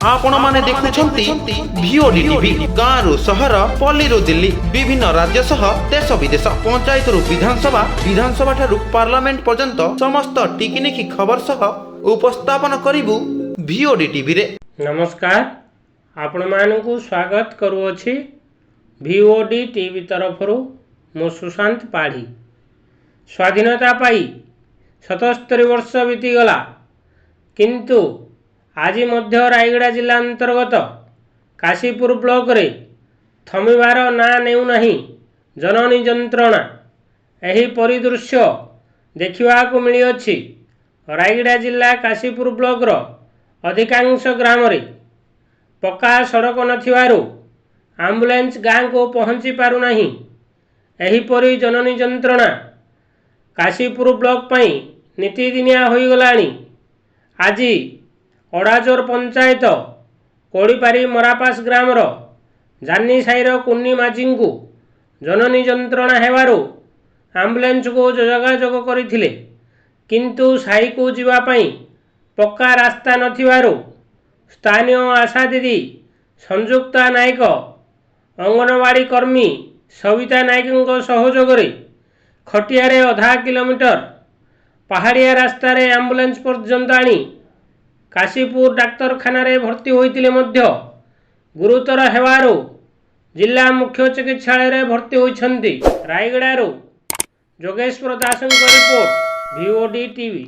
आपण माने देखुछंती भिओडी टीवी गाँव सहर पल्ली दिल्ली विभिन्न राज्य सह देश विदेश पंचायत विधानसभा ठारू पार्लियामेंट पर्यंत समस्त टिकिनिखि खबर सह उपस्थापन करिबु भिओडी टीवी रे। नमस्कार, आपण मानकु स्वागत करूअछि भिओडी टीवी तरफरु। मो सुशांत पाढ़ी। स्वाधीनता पाई 77 वर्ष बीतीगला, किंतु आज मध्य रायगड़ा जिला अंतर्गत काशीपुर ब्लॉक रे थमिबार ना नेउ नहीं जननी जंत्रणा। एही परिदृश्य देखिबाकु मिली अछि रायगड़ा जिला काशीपुर ब्लॉक रो अधिकांश ग्राम रे पक्का सड़क नथिबारु एम्बुलेंस गाँ को पहुँची पारु नहीं। एहीपरि जननी जंत्रणा काशीपुर ब्लॉक पई नीतिदिनिया होई गलानी। आज ओडाचोर पंचायत कोड़ीपारी मरापास ग्रामर जानी साईर कुन्नी माझी को जननी जंत्रणा हेबारु एम्बुलेंस को जोगाजोग करथिले, किंतु साई को जीवा पई पक्का रास्ता नथिबारु स्थानीय आशा दीदी संयुक्ता नायक, अंगनवाड़ी कर्मी सविता नायक सहयोग रे खटियारे आधा किलोमीटर पहाड़िया रास्तार एम्बुलेंस पर्यंत आनी काशीपुर डाक्तरखाना रे भर्ती होइतिले मध्य गुरुतर हेबारु जिला मुख्य चिकित्सालय रे भर्ती होइछन्ति। रायगड़ारू जोगेश्वर दासଙ୍କ रिपोर्ट भिओडी टीवी।